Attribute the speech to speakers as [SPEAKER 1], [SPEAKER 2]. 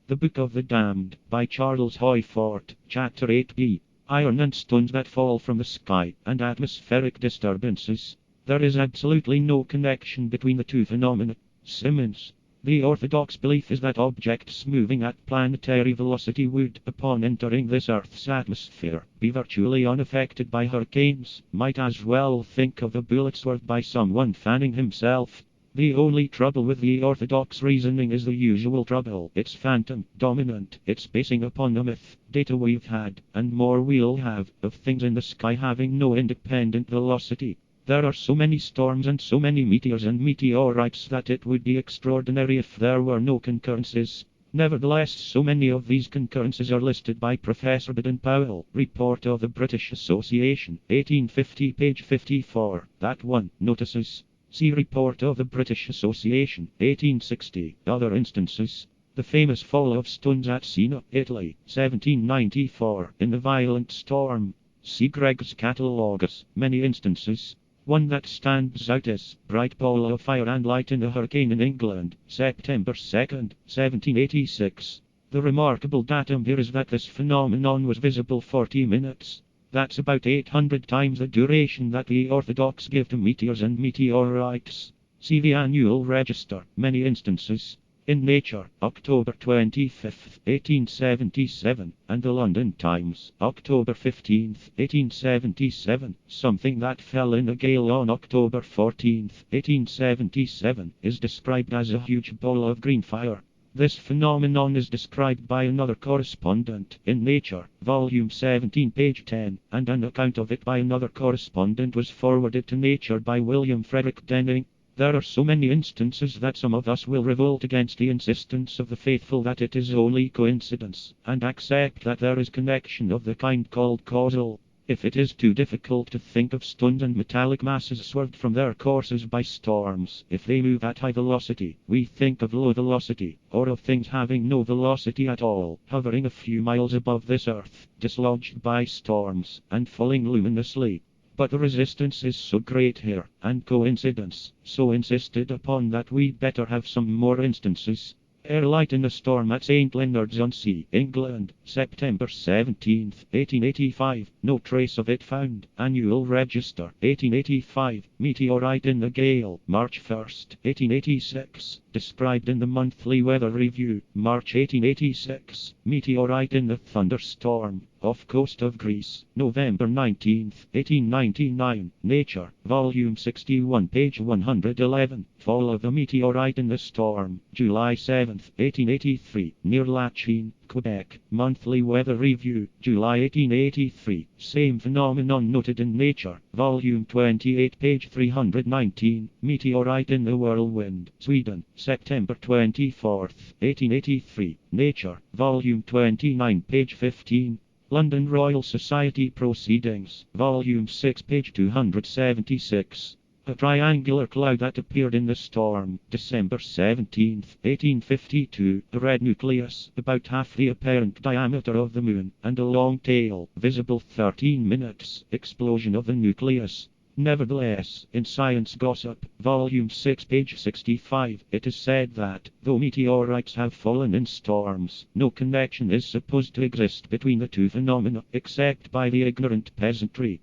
[SPEAKER 1] The Book of the Damned, by Charles Hoyfort, Chapter 8b. Iron and stones that fall from the sky, and atmospheric disturbances. There is absolutely no connection between the two phenomena. Simmons. The orthodox belief is that objects moving at planetary velocity would, upon entering this Earth's atmosphere, be virtually unaffected by hurricanes. Might as well think of a bullet swerved by someone fanning himself. The only trouble with the orthodox reasoning is the usual trouble. It's phantom, dominant, it's basing upon a myth, data we've had, and more we'll have, of things in the sky having no independent velocity. There are so many storms and so many meteors and meteorites that it would be extraordinary if there were no concurrences. Nevertheless, so many of these concurrences are listed by Professor Baden-Powell, Report of the British Association, 1850, page 54. That one, notices. See Report of the British Association, 1860. Other instances. The famous fall of stones at Siena, Italy, 1794, in the violent storm. See Gregg's Catalogus. Many instances. One that stands out is bright ball of fire and light in a hurricane in England, September 2nd, 1786. The remarkable datum here is that this phenomenon was visible 40 minutes. That's about 800 times the duration that the orthodox give to meteors and meteorites. See the annual register. Many instances. In Nature, October 25, 1877, and the London Times, October 15, 1877. Something that fell in a gale on October 14, 1877, is described as a huge ball of green fire. This phenomenon is described by another correspondent in Nature, volume 17, page 10, and an account of it by another correspondent was forwarded to Nature by William Frederick Denning. There are so many instances that some of us will revolt against the insistence of the faithful that it is only coincidence, and accept that there is connection of the kind called causal. If it is too difficult to think of stones and metallic masses swerved from their courses by storms, if they move at high velocity, we think of low velocity, or of things having no velocity at all, hovering a few miles above this Earth, dislodged by storms, and falling luminously. But the resistance is so great here, and coincidence so insisted upon that we'd better have some more instances. Air light in a storm at St. Leonards-on-Sea, England, September 17, 1885. No trace of it found. Annual Register, 1885. Meteorite in the gale, March 1, 1886. Described in the Monthly Weather Review, March 1886. Meteorite in the thunderstorm, off coast of Greece, November 19, 1899. Nature, volume 61, page 111. Fall of a meteorite in the storm, July 7, 1883, near Lachine, Quebec. Monthly Weather Review, July 1883. Same phenomenon noted in Nature, volume 28, page 319. Meteorite in the whirlwind, Sweden, September 24, 1883. Nature, volume 29, page 15. London Royal Society Proceedings, volume 6, page 276. A triangular cloud that appeared in the storm, December 17, 1852. A red nucleus, about half the apparent diameter of the moon, and a long tail, visible 13 minutes. Explosion of the nucleus. Nevertheless, in Science Gossip, volume 6, page 65, it is said that, though meteorites have fallen in storms, no connection is supposed to exist between the two phenomena, except by the ignorant peasantry.